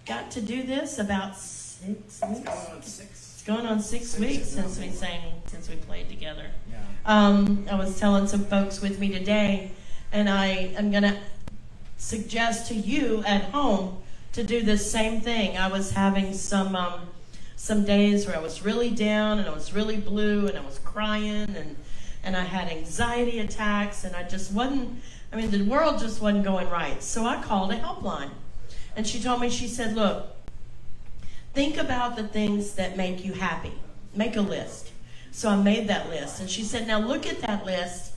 got to do this about 6 weeks. It's going on 6 weeks since we played together. I was telling some folks with me today, and I am going to suggest to you at home to do this same thing. I was having some days where I was really down, and I was really blue, and I was crying, and I had anxiety attacks, and I just wasn't, the world just wasn't going right. So I called a helpline. And she told me, she said, look, think about the things that make you happy. Make a list. So I made that list. And she said, now look at that list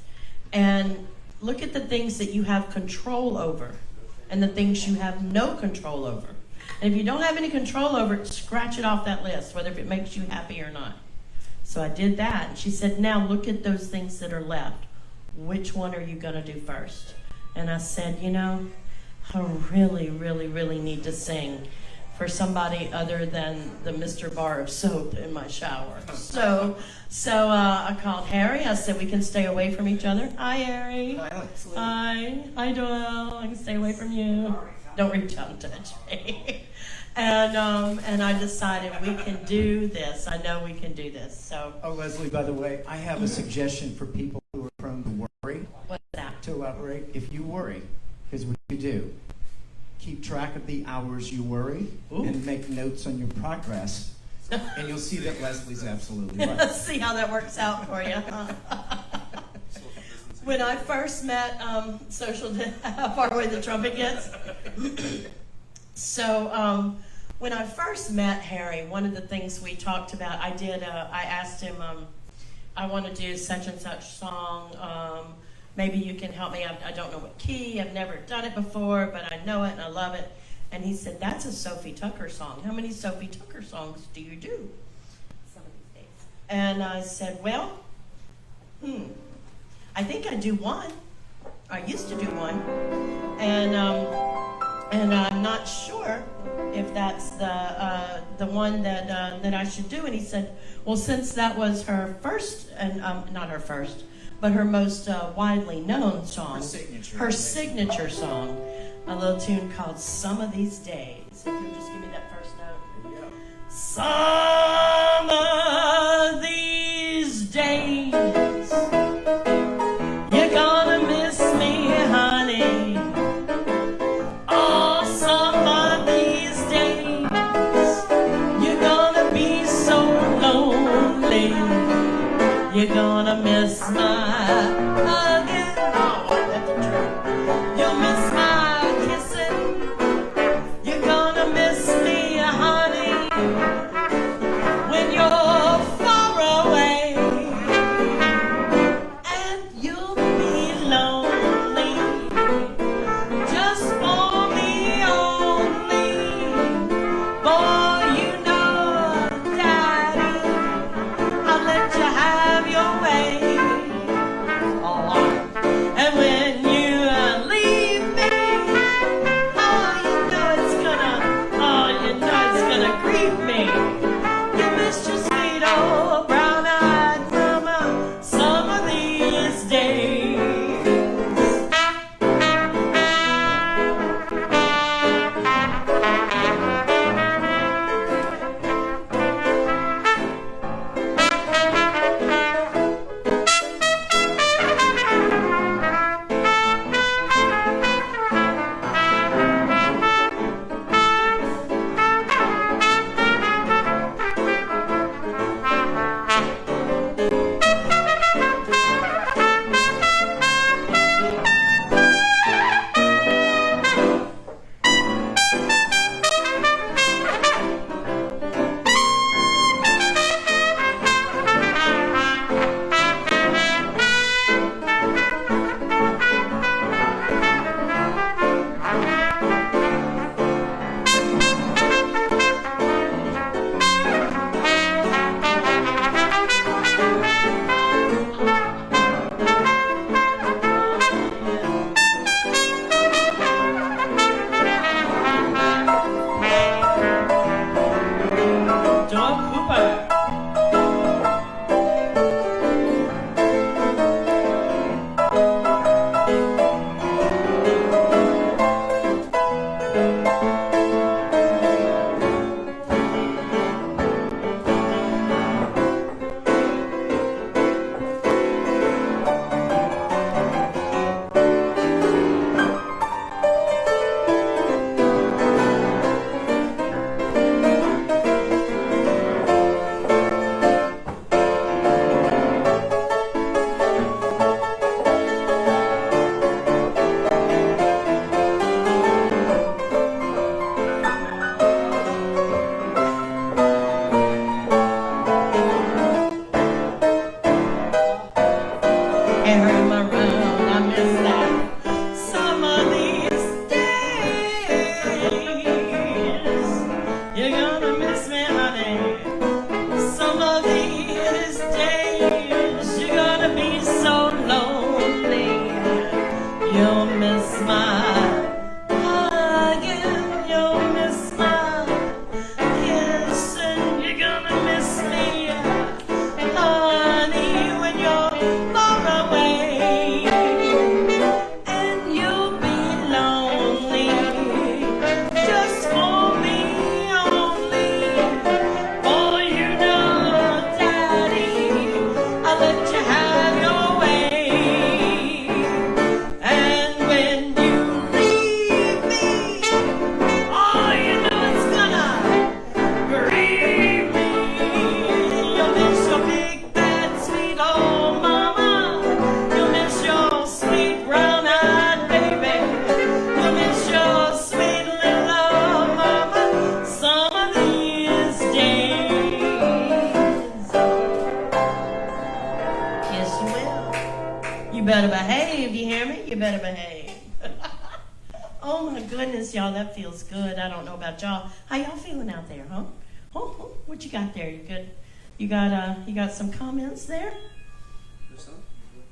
and look at the things that you have control over and the things you have no control over. And if you don't have any control over it, scratch it off that list, whether it makes you happy or not. So I did that. And she said, now look at those things that are left. Which one are you going to do first? And I said, I really, really, really need to sing for somebody other than the Mr. Bar of soap in my shower. So I called Harry. I said, we can stay away from each other. Hi, Harry. Hi, Doyle. I can stay away from you. Don't reach out and touch me. And I decided we can do this. I know we can do this. So. Oh, Leslie, by the way, I have a suggestion for people who are prone to worry. What's that? To elaborate. If you worry, here's what you do. Keep track of the hours you worry and make notes on your progress. And you'll see that Leslie's absolutely right. Let's see how that works out for you. When I first met how far away the trumpet gets? So when I first met Harry, one of the things we talked about, I asked him, I want to do such and such song. Maybe you can help me. I don't know what key. I've never done it before, but I know it and I love it. And he said, that's a Sophie Tucker song. How many Sophie Tucker songs do you do? Some of these days. And I said, well, I think I do one. I used to do one. And I'm not sure if that's the one that I should do. And he said, well, since that was her first, and not her first, but her most widely known song, her signature song, a little tune called Some of These Days. If you'll just give me that first note. Yeah. Some of these days, you're gonna miss me, honey. Oh, some of these days, you're gonna be so lonely. You're gonna miss my hugging. Oh, that's the truth. You'll miss my kissing. You're gonna miss me, honey, when you're far away. And you'll be lonely just for me only. Boy, you know, Daddy, I'll let you have your way. You better behave, you hear me? You better behave. Oh my goodness, y'all, that feels good. I don't know about y'all. How y'all feeling out there, huh? Oh, what you got there? You good? You got some comments there?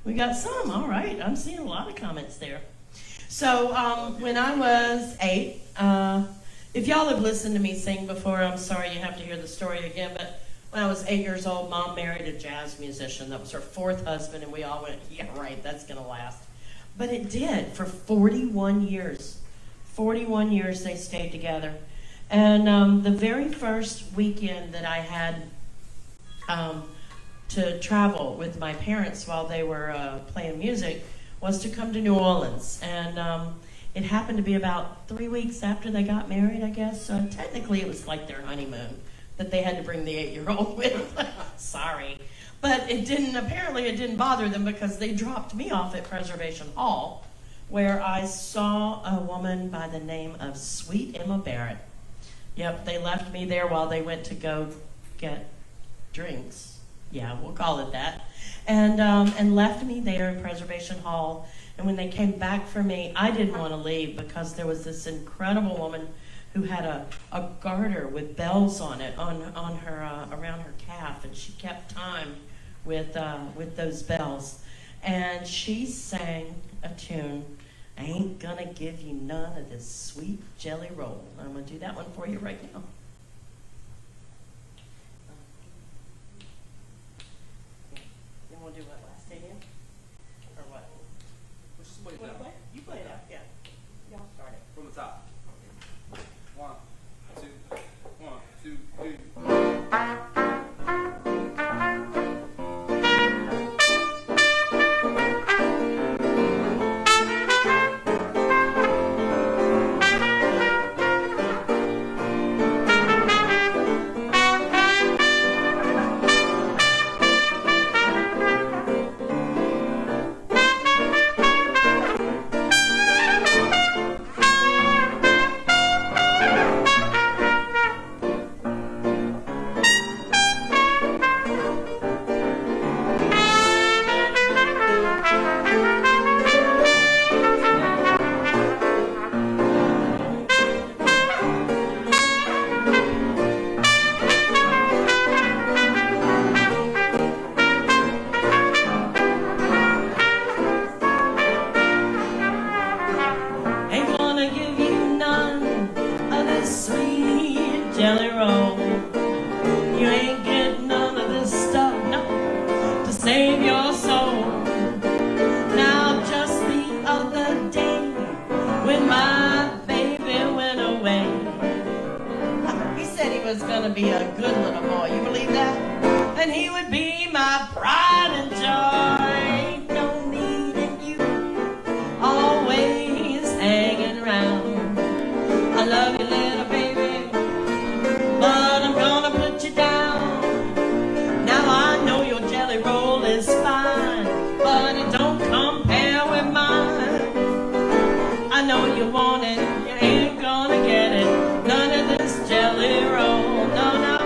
We got some, all right. I'm seeing a lot of comments there. So when I was 8, if y'all have listened to me sing before, I'm sorry you have to hear the story again, but when I was 8 years old, Mom married a jazz musician. That was her 4th husband, and we all went, yeah, right, that's going to last. But it did for 41 years. 41 years they stayed together. And the very first weekend that I had to travel with my parents while they were playing music was to come to New Orleans. And it happened to be about 3 weeks after they got married, I guess. So technically it was like their honeymoon that they had to bring the 8-year-old with. Sorry. But apparently it didn't bother them because they dropped me off at Preservation Hall, where I saw a woman by the name of Sweet Emma Barrett. Yep, they left me there while they went to go get drinks. Yeah, we'll call it that. And left me there in Preservation Hall. And when they came back for me, I didn't want to leave because there was this incredible woman who had a garter with bells on it on her around her calf, and she kept time with those bells. And she sang a tune, I ain't gonna give you none of this sweet jelly roll. I'm gonna do that one for you right now. You wanna do what, last day in? Or what? You play it out, yeah. Y'all start it. From the top. 1, 2, 1, 2, 3. Jelly roll. You ain't getting none of this stuff, no, to save your soul. Now just the other day, when my baby went away, he said he was gonna be a good little boy. You believe that? And he would be my pride and joy. Ain't no need in you always hanging around. I love you, little baby, but I'm gonna put you down. Now I know your jelly roll is fine, but it don't compare with mine. I know you want it, you ain't gonna get it. None of this jelly roll, no, no.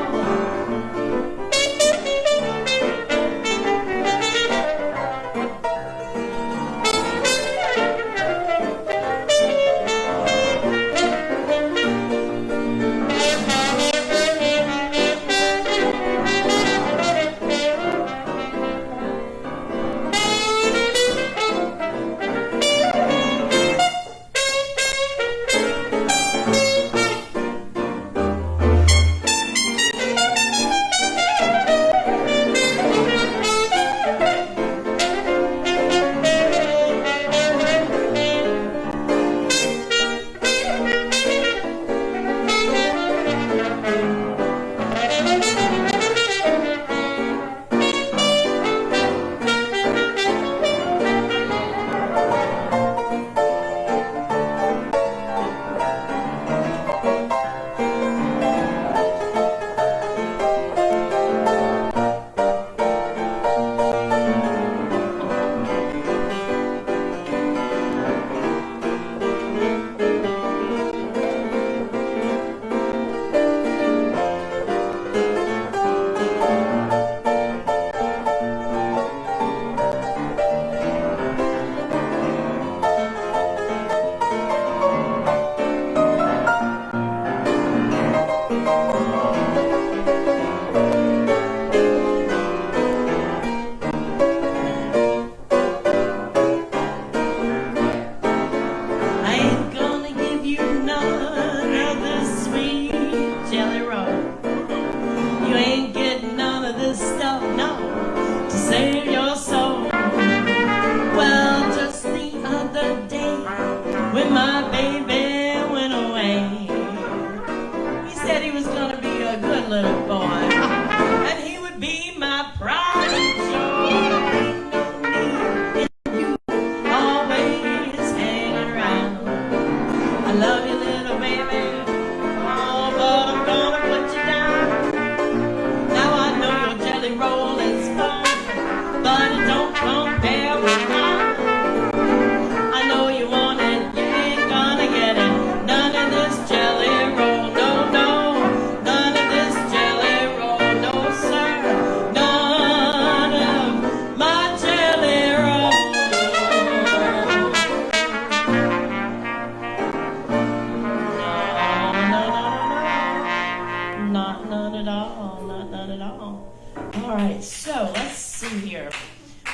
All right, so let's see here.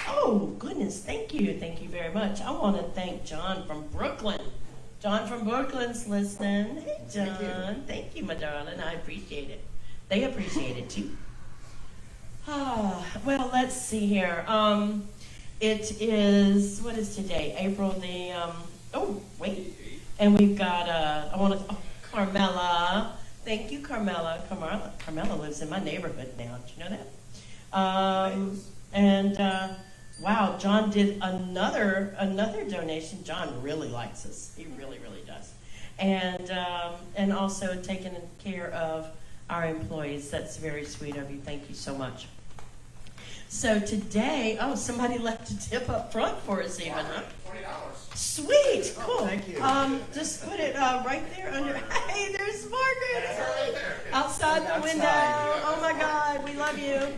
Oh, goodness, thank you. Thank you very much. I want to thank John from Brooklyn. John from Brooklyn's listening. Hey, John. Thank you, my darling. I appreciate it. They appreciate it, too. Well, let's see here. It is, what is today? April the, oh, wait. And we've got, Carmela. Thank you, Carmela. Carmela lives in my neighborhood now. Did you know that? Wow, John did another donation. John really likes us. He really, really does. And also taking care of our employees. That's very sweet of you. Thank you so much. So today, somebody left a tip up front for us even, huh? $20. Sweet, cool. Thank you. Just put it right there under. Hey, there's Margaret. Right there. Outside the window. Oh my God, we love you.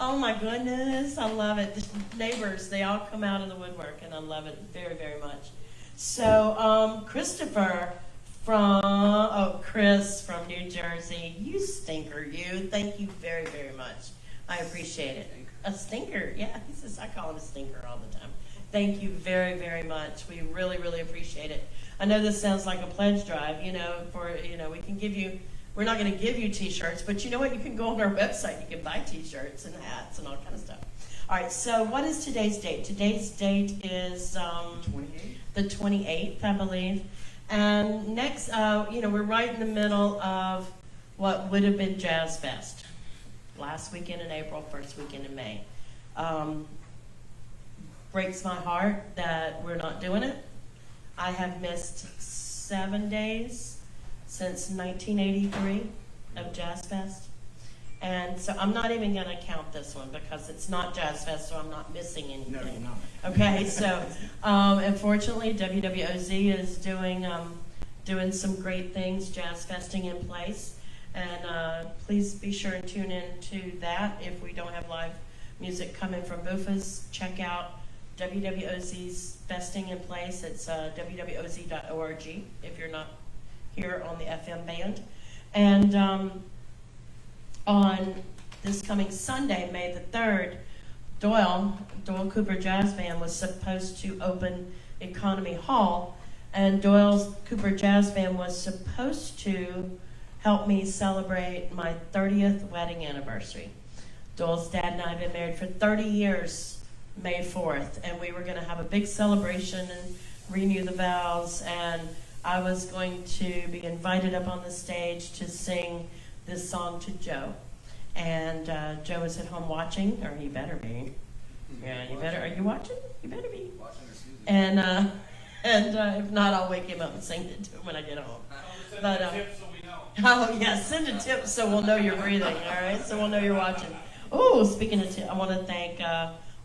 Oh my goodness, I love it. The neighbors, they all come out of the woodwork, and I love it very, very much. So, Christopher Chris from New Jersey, you stinker, you. Thank you very, very much. I appreciate it. A stinker, yeah. He says I call him a stinker all the time. Thank you very, very much. We really, really appreciate it. I know this sounds like a pledge drive, we can give you. We're not going to give you T-shirts, but you know what? You can go on our website. You can buy T-shirts and hats and all kind of stuff. All right, so what is today's date? Today's date is 28th? the 28th, I believe. And next, we're right in the middle of what would have been Jazz Fest. Last weekend in April, first weekend in May. Breaks my heart that we're not doing it. I have missed 7 days since 1983 of Jazz Fest. And so I'm not even going to count this one because it's not Jazz Fest, so I'm not missing anything. No, you're not. Okay, so unfortunately, WWOZ is doing some great things, Jazz Festing in place. And please be sure and tune in to that. If we don't have live music coming from Buffa's, check out WWOZ's Festing in place. It's wwoz.org if you're not here on the FM band. And on this coming Sunday, May the 3rd, Doyle Cooper Jazz Band was supposed to open Economy Hall, and Doyle Cooper Jazz Band was supposed to help me celebrate my 30th wedding anniversary. Doyle's dad and I have been married for 30 years, May 4th, and we were going to have a big celebration and renew the vows, and I was going to be invited up on the stage to sing this song to Joe. And Joe is at home watching, or he better be. Yeah, you better. Are you watching? You better be. And if not, I'll wake him up and sing it to him when I get home. But oh yeah, send a tip so we'll know you're breathing. All right, so we'll know you're watching. Oh, speaking of tip, I want to thank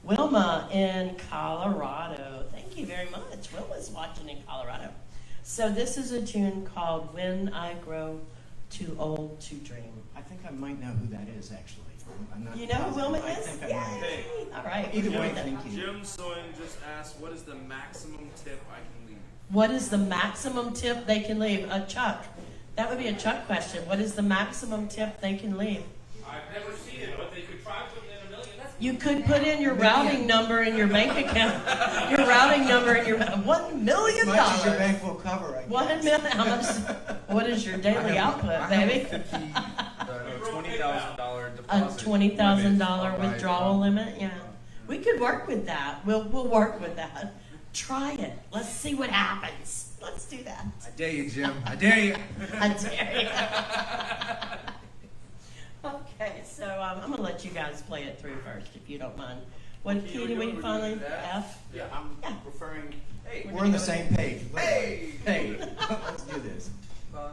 Wilma in Colorado. Thank you very much. Wilma's watching in Colorado. So this is a tune called "When I Grow Too Old to Dream." I think I might know who that is, actually. I'm not You know who Wilma I is? think I Yay! might. All right. Either we'll way, do that. thank you. Jim Soin just asked, what is the maximum tip I can leave? What is the maximum tip they can leave? Chuck. That would be a Chuck question. What is the maximum tip they can leave? I've never seen it, but they could try putting in $1 million. You could put in your routing number in your bank account. Your routing number in your $1 million. As much as your bank will cover, I guess. 1 million. How much? What is your daily output, baby? $20,000 A deposit. $20,000 withdrawal limit. Yeah, we could work with that. We'll work with that. Try it. Let's see what happens. Let's do that. I dare you, Jim. I dare you. I dare you. Okay, so I'm going to let you guys play it through first, if you don't mind. What key do we finally? F? Yeah, I'm Yeah. referring. Hey, We're on the same page. Hey! Hey! Let's do this. Oh,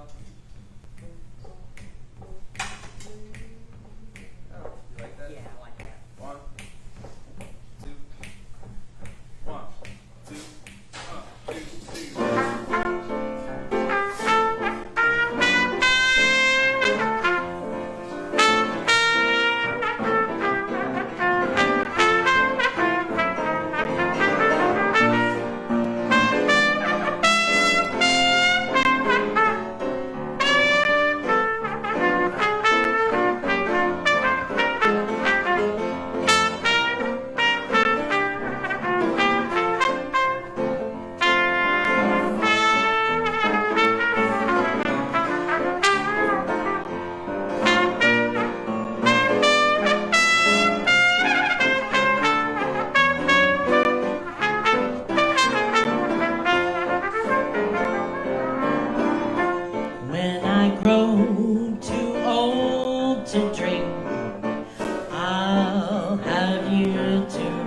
you like that? Yeah, I like that. 1, 2, 1, 2, 1, 2, 3.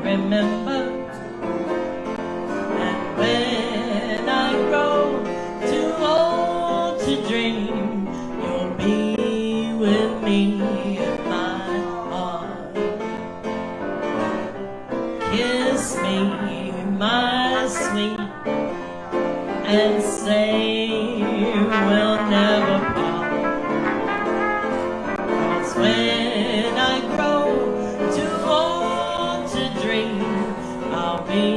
remember. And when I grow too old to dream, you'll be with me in my heart. Kiss me, my sweet, and say we'll never part. 'Cause when I grow too old to dream, I'll be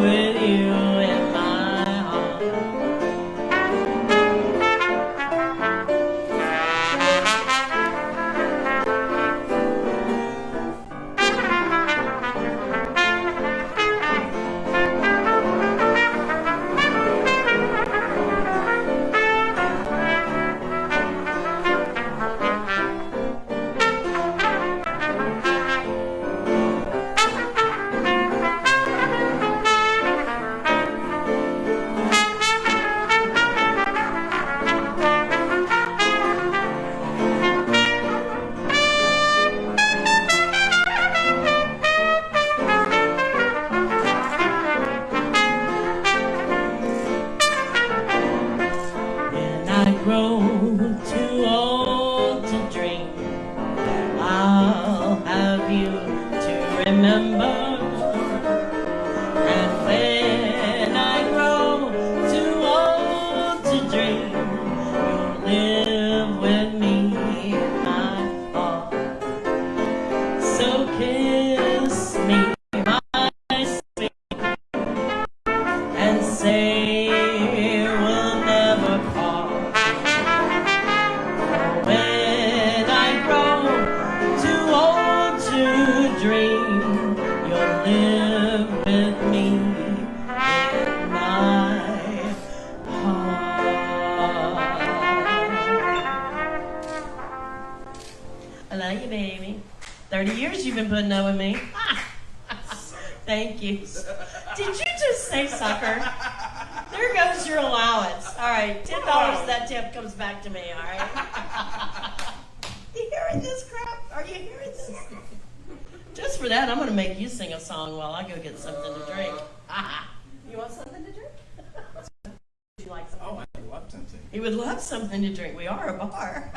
with you in my heart. When I grow too old to dream, I'll have you to remember. And when I grow too old to dream, you'll live with me in my heart. So kiss me, my sweet, and say we'll never part. When I grow too old to dream, you'll live with me in my heart. I love you, baby. 30 years you've been putting up with me. Thank you. Did you just say sucker? There goes your allowance. All right, $10 of that tip comes back to me, all right? You hearing this crap? Are you hearing this? Just for that, I'm going to make you sing a song while I go get something to drink. You want something to drink? Would you like something? Oh, I love something. He would love something to drink. We are a bar.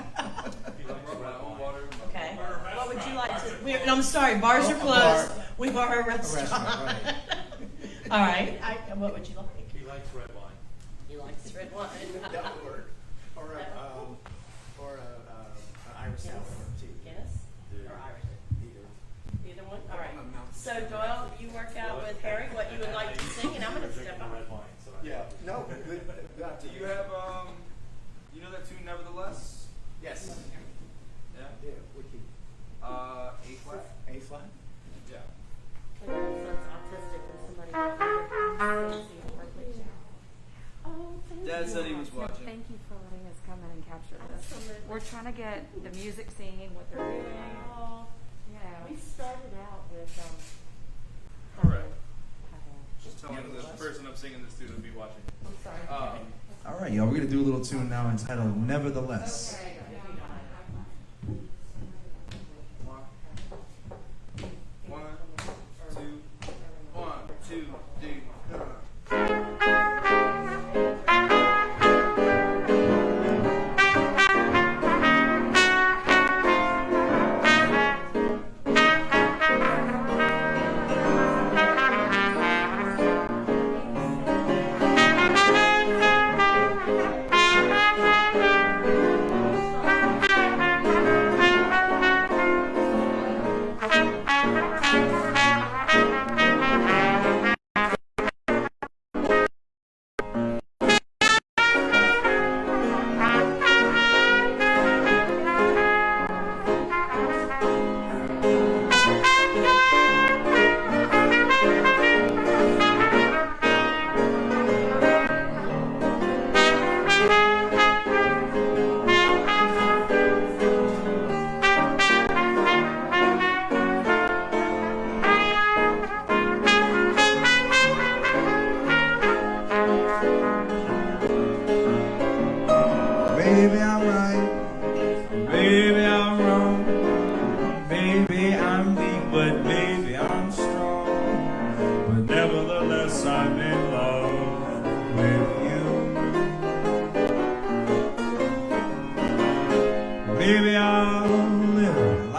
Okay. What would you like to? I'm sorry, bars are closed. We are a restaurant. Right. All right. What would you like? He likes red wine. He likes red wine. That would work. Or Irish sour tea. Guinness or Irish? Either. Either one? All right. So Doyle, you work out with Harry what you would like to sing, and I'm going to step up. Yeah. No. Good. Do you have you know that tune Nevertheless? Yes. Yeah. Yeah. Wiki. A flat. A flat. Yeah. My son's autistic, and somebody Dad said he was watching. Thank you for letting us come in and capture this. Absolutely. We're trying to get the music singing, what they're doing. Oh, You know. we started out with All right. Just telling the person I'm singing this to be watching. I'm sorry. All right, y'all. We're gonna do a little tune now entitled "Nevertheless." One, two, 1, 2, 3.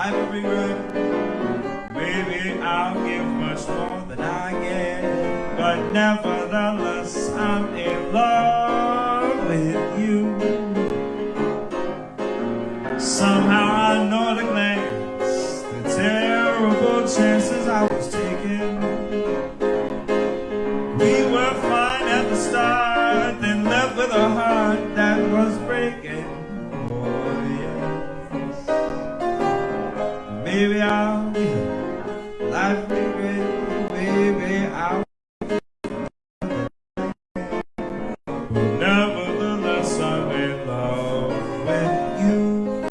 life of regret. Maybe I'll give much more than I get, but nevertheless I'm in love with you. Somehow I know at a glance the terrible chances I was taking. We were fine at the start, then left with a heart that was breaking. Oh yes. Maybe I'll life regret. Maybe I'll. Nevertheless, I'm in love with you.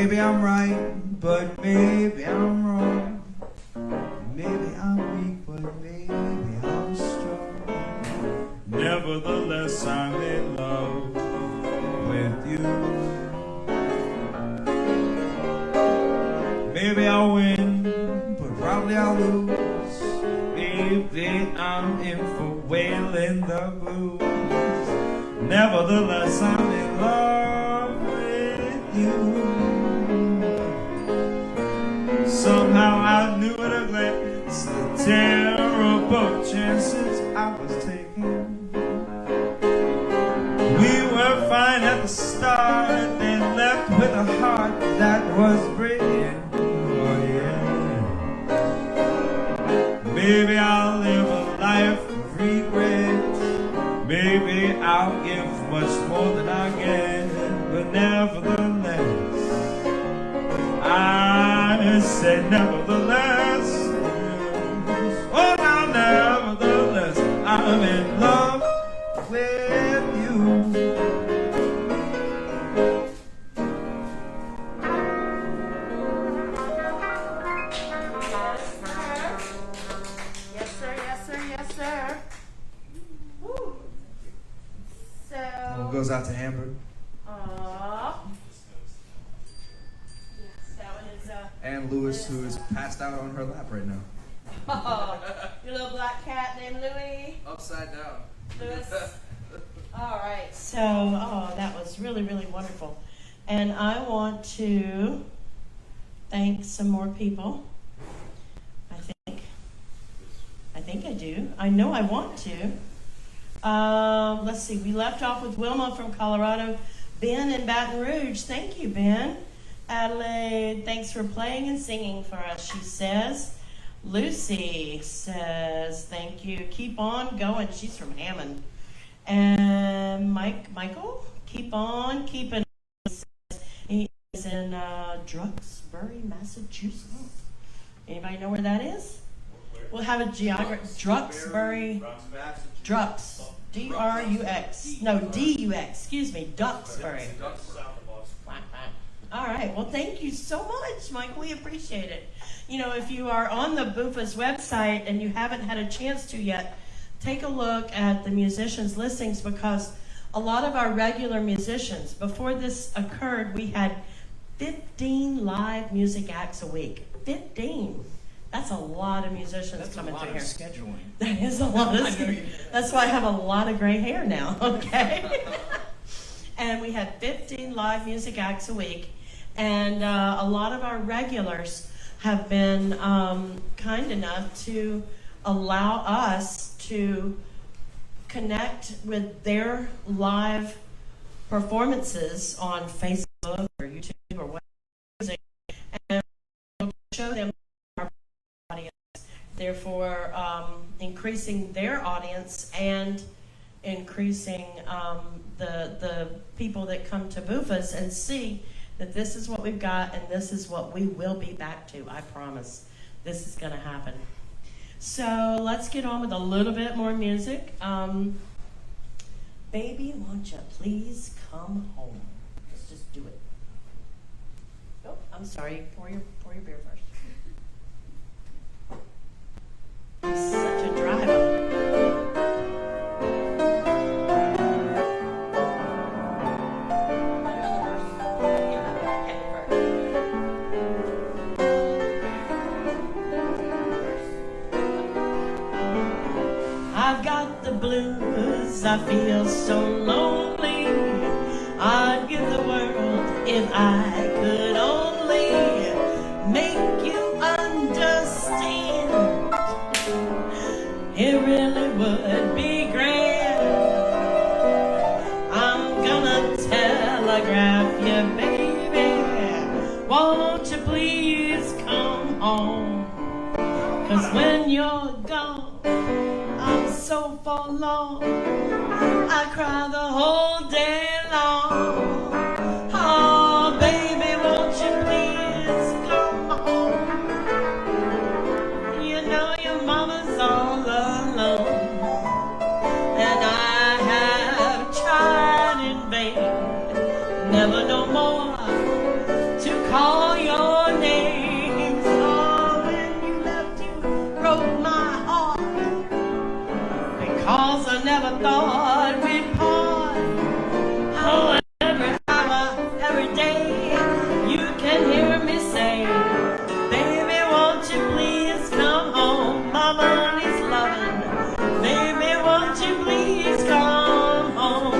Maybe I'm right, but maybe I'm wrong. Maybe I'm weak, but maybe I'm strong. Nevertheless, I'm in love with you. Maybe I'll win, but probably I'll lose. Maybe I'm in for wailing the blues. Nevertheless, I'm in love with you. Somehow I knew at a glance the terrible chances I was taking. We were fine at the start, then left with a heart that was breaking. Oh yeah. Maybe I'll live a life of regret. Maybe I'll give much more than I get, but nevertheless I say nevertheless, oh now nevertheless, I'm in love with you. Yes, sir, yes, sir, yes, sir. Woo. So, Goes out to Amber yes, that one is, and Lewis, who is passed out on her lap right now. oh, your little black cat named Louie. Upside down. Lewis. All right. So, oh, that was really, really wonderful. And I want to thank some more people. I think I do. I know I want to. Let's see. We left off with Wilma from Colorado. Ben in Baton Rouge. Thank you, Ben. Adelaide, thanks for playing and singing for us, she says. Lucy says, thank you. Keep on going. She's from Hammond. And Michael, keep on keeping. He is in Drucksbury, Massachusetts. Anybody know where that is? We'll have a geography. Drucksbury. Drux. D-R-U-X. No, D-U-X. Excuse me. Duxbury. All right. Well, thank you so much, Mike. We appreciate it. You know, if you are on the Buffa's website and you haven't had a chance to yet, take a look at the musicians' listings, because a lot of our regular musicians, before this occurred, we had 15 live music acts a week. 15. That's a lot of musicians coming through here. That's a lot of scheduling. That is a lot of scheduling. That's why I have a lot of gray hair now, okay? And we had 15 live music acts a week. And a lot of our regulars have been kind enough to allow us to connect with their live performances on Facebook or YouTube or whatever, and show them our audience, therefore increasing their audience and increasing the people that come to Buffa's and see that this is what we've got and this is what we will be back to. I promise this is going to happen. So let's get on with a little bit more music. Baby, won't you please come home? Let's just do it. Oh, I'm sorry. Pour your beer first. I'm such a driver. I've got the blues, I feel so lonely. I'd give the world if I could only make you understand. It really would be grand. I'm gonna telegraph you, baby. Won't you please come home? 'Cause when you're gone, I'm so forlorn, I cry the whole day long. Oh, baby, won't you please come home? You know your mama's all alone, and I have tried in vain, never no more to call your name. Oh, when you left, you broke my heart, because I never thought we'd part. Oh, every hour, every day, you can hear me say, baby, won't you please come home? Mama needs loving. Baby, won't you please come home?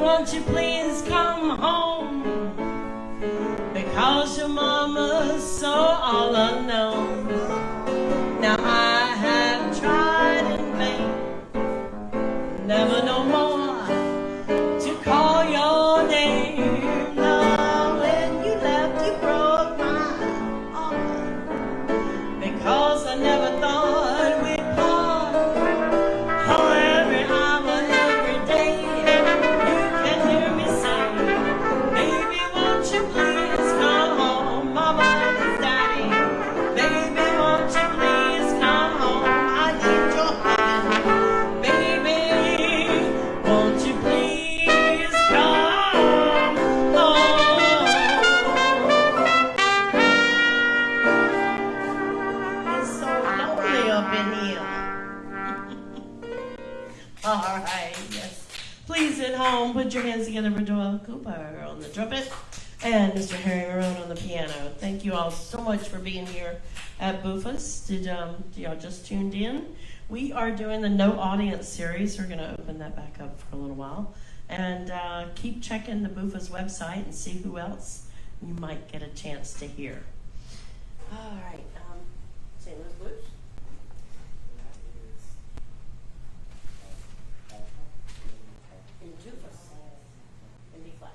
Won't you please come home? Because your mama's so all alone. Now I have tried in vain, never no more to home, put your hands together for Doyle Cooper on the trumpet and Mr. Harry Mayronne on the piano. Thank you all so much for being here at Buffa's. Did y'all just tuned in? We are doing the No Audience series. We're going to open that back up for a little while. And keep checking the Buffa's website and see who else you might get a chance to hear. All right. St. Louis Blues. In Buffa's. In B flat.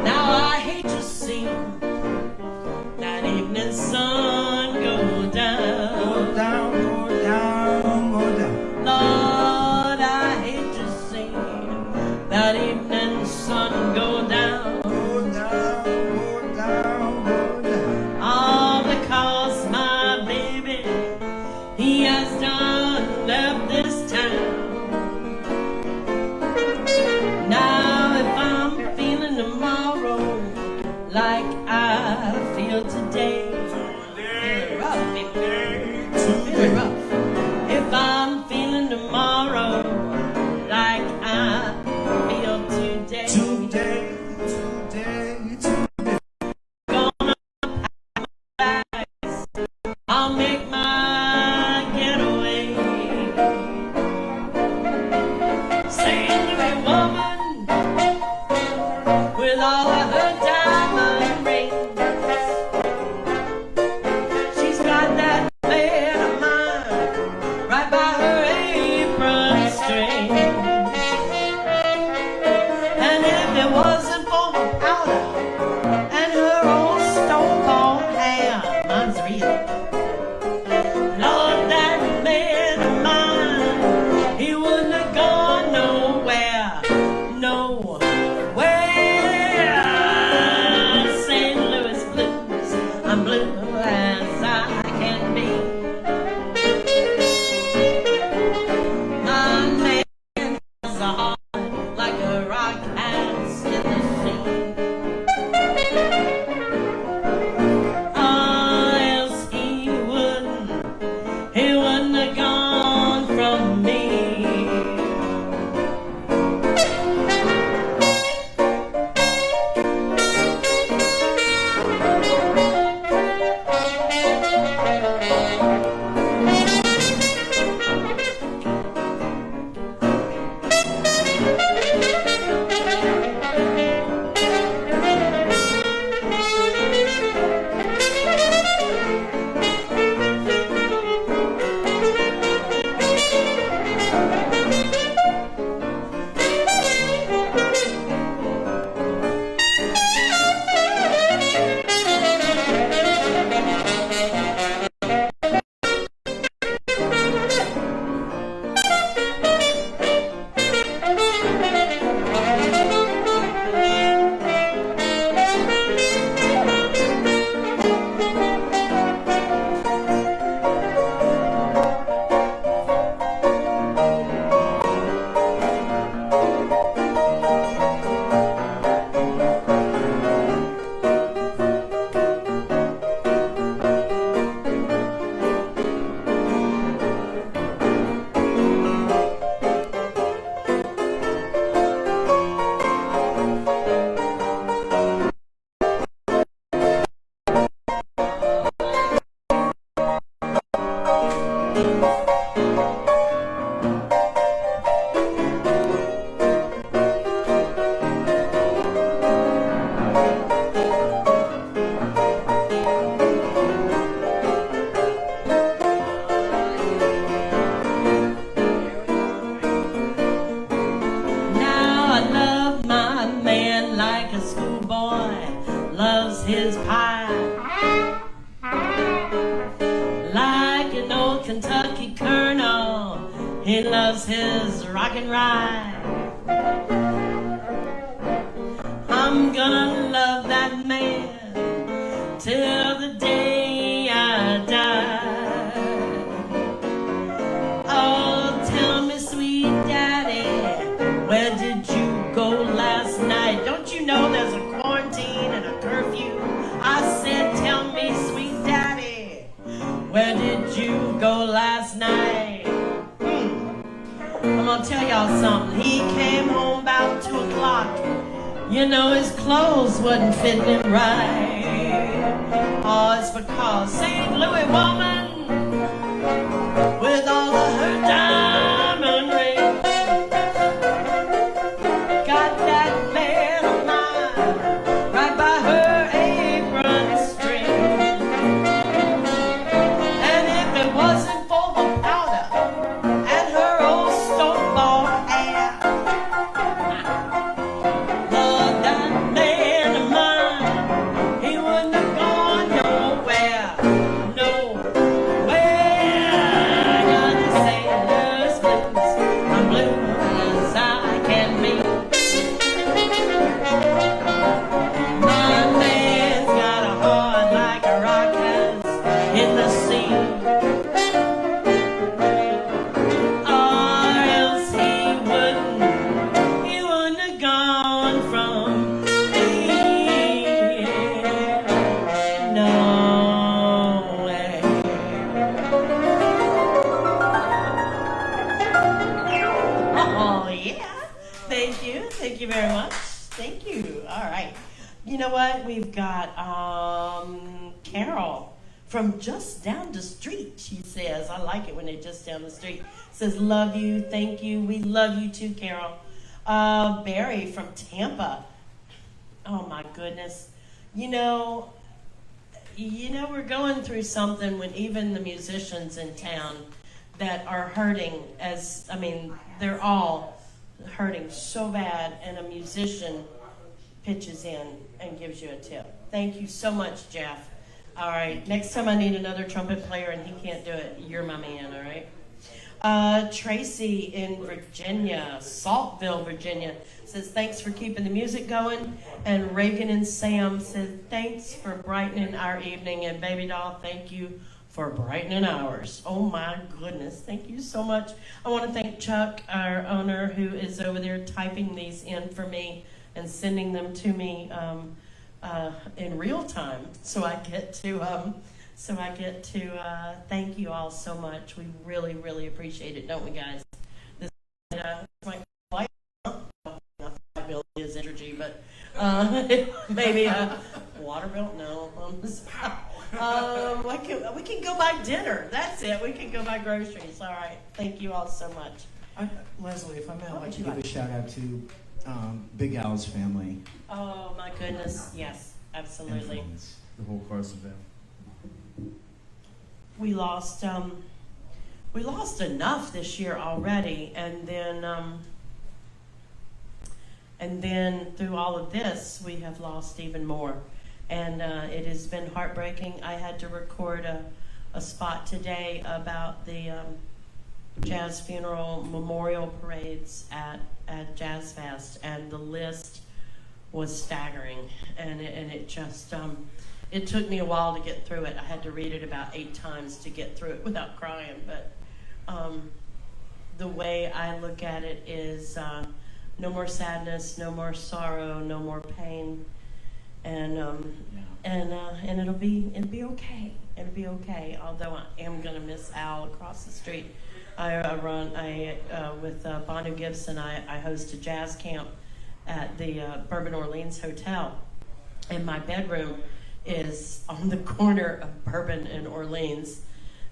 Now I hate to see that evening sun go down. Go down, go down, go down. Lord, I hate to see that evening sun go down. Go down, go down, go down. All because my baby, he has done left this town. Now if I'm feeling tomorrow like I feel today, feeling rough, people. Feeling rough. If I'm feeling tomorrow like I feel today, Today, gonna pack my bags, I'll make my getaway. St. Louis woman with all of her diamond rings, she's got that man of mine right by her apron string. And if it wasn't for her powder and her old stone-cold hair, mine's real. Lord, that man of mine, he wouldn't have gone nowhere, nowhere. St. Louis blues, I'm blue as I can be. My man has a heart like a rock has in the sea. Oh, else he wouldn't have gone from me. Now I love my man like a schoolboy loves his pie. Like an old Kentucky colonel, he loves his rock and rye. I'm gonna love that man till the day I die. Oh, tell me, sweet daddy, where did you go last night? Don't gonna tell y'all something. He came home about 2 o'clock. You know his clothes wasn't fitting him right. Oh, it's because St. Louis woman with all of her diamond rings got that man of mine right by her apron string. And if it wasn't for the powder and her old stone-ball hair, Lord, that man of mine, he wouldn't have gone nowhere, nowhere. I got to sailor's blues, I'm blue as I can be. My man's got a heart like a rock has in the sea, or else he wouldn't have gone from me. No way. Oh yeah. Thank you very much. Thank you. All right. You know what? We've got Carol from just down the street. She says, I like it when they're just down the street. Says, love you, thank you. We love you too, Carol. Barry from Tampa. Oh my goodness. You know, we're going through something when even the musicians in town that are hurting they're all hurting so bad, and a musician pitches in and gives you a tip. Thank you so much, Jeff. All right, next time I need another trumpet player and he can't do it, you're my man, all right? Tracy in Virginia, Saltville, Virginia, says, thanks for keeping the music going. And Reagan and Sam said, thanks for brightening our evening. And Baby Doll, thank you for brightening ours. Oh my goodness, thank you so much. I want to thank Chuck, our owner, who is over there typing these in for me and sending them to me in real time, so I get to thank you all so much. We really, really appreciate it, don't we, guys? This might be not 5 million is energy, but maybe a water bill. No, we can go buy dinner. That's it. We can go buy groceries. All right. Thank you all so much. Leslie, if I may, I'd like to give a shout out to Big Al's family. Oh my goodness. Yes, absolutely. The whole Carson family. We lost enough this year already, and then through all of this, we have lost even more. And it has been heartbreaking. I had to record a spot today about the jazz funeral memorial parades at Jazz Fest, and the list was staggering. And it just, it took me a while to get through it. I had to read it about 8 times to get through it without crying. But the way I look at it is no more sadness, no more sorrow, no more pain. And it'll be okay. It'll be okay. Although I am gonna miss Al across the street. With Bono Gibson, I host a jazz camp at the Bourbon Orleans Hotel, and my bedroom is on the corner of Bourbon and Orleans.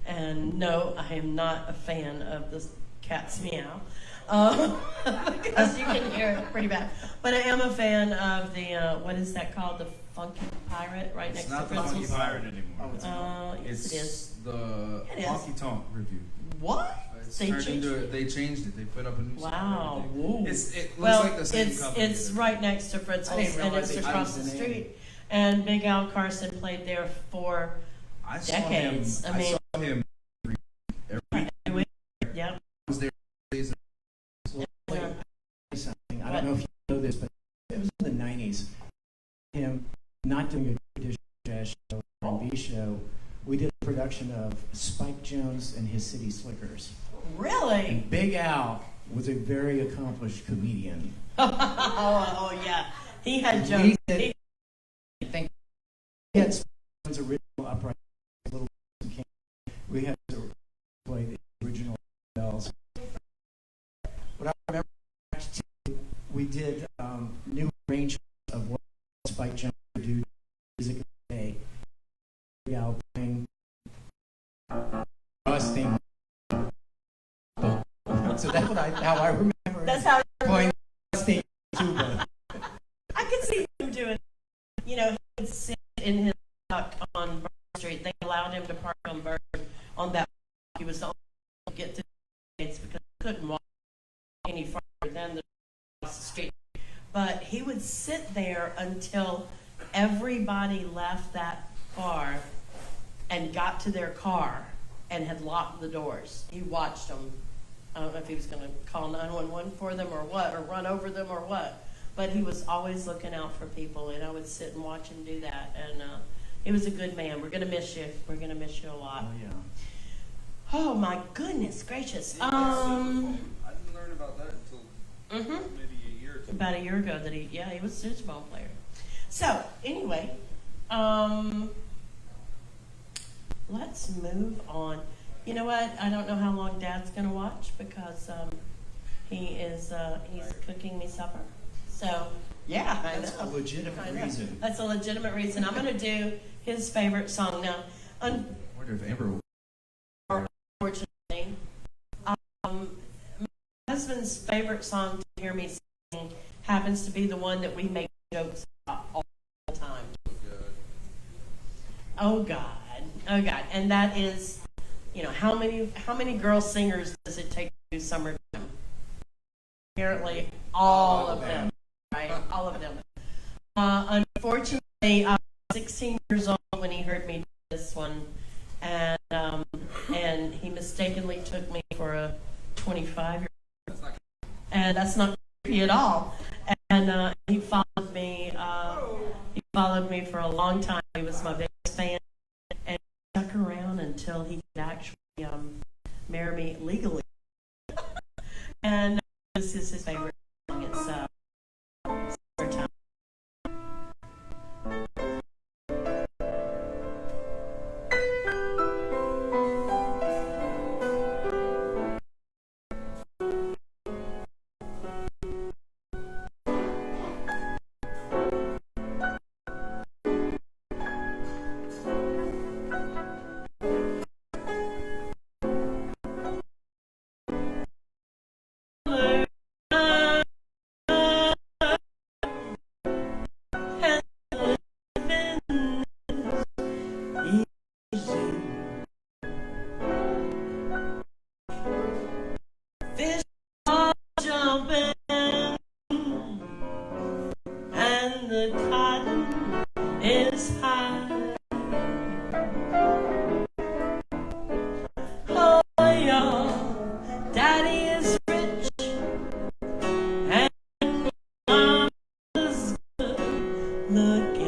And no, I am not a fan of the cat's meow. Because you can hear it pretty bad. But I am a fan of the, what is that called? The Funky Pirate right next to Fritzl's? It's not the Funky Pirate anymore. Yes, it is. The It is. Honky Tonk Review. What? They changed it. They put up a new Wow. It looks like the same company. It's right next to Fritzl's, and it's across the street. And Big Al Carson played there for decades. I saw him every week. Yeah. I was there. Something. I don't know if you know this, but it was in the 90s. Him not doing a traditional jazz show, R&B show. We did a production of Spike Jones and his City Slickers. Really? And Big Al was a very accomplished comedian. oh yeah. He had jokes. I think he had Jones' original upright little king. We had to play the original bells. What So that's how I remember. That's how playing stage tuba. I could see him doing. You know, he would sit in his truck on Bird Street. They allowed him to park on Bird on that. He was the only one to get to the States because he couldn't walk any further than the street. But he would sit there until everybody left that bar and got to their car and had locked the doors. He watched them. I don't know if he was going to call 911 for them or what, or run over them or what. But he was always looking out for people, and I would sit and watch him do that. And he was a good man. We're going to miss you. We're going to miss you a lot. Oh, yeah. Oh, my goodness gracious. I didn't learn about that until maybe a year or two. About a year ago that he was a Sousaphone player. So, anyway, let's move on. You know what? I don't know how long Dad's going to watch because he's cooking me supper. So, yeah, I That's know. a legitimate reason. That's a legitimate reason. I'm going to do his favorite song now. I wonder if Amber will. Unfortunately, my husband's favorite song to hear me sing happens to be the one that we make jokes about all the time. Oh God, oh God, and that is, you know, how many girl singers does it take to do Summertime? Apparently, all of them, right? All of them. Unfortunately, I was 16 years old when he heard me do this one, and he mistakenly took me for a 25-year-old, and that's not creepy at all. And he followed me. He followed me for a long time. He was my biggest fan, and he stuck around until he could actually marry me legally. And this is his favorite song. It's Summertime. Fish are jumping and the cotton is high. Oh, y'all, Daddy is rich and Mama's good looking.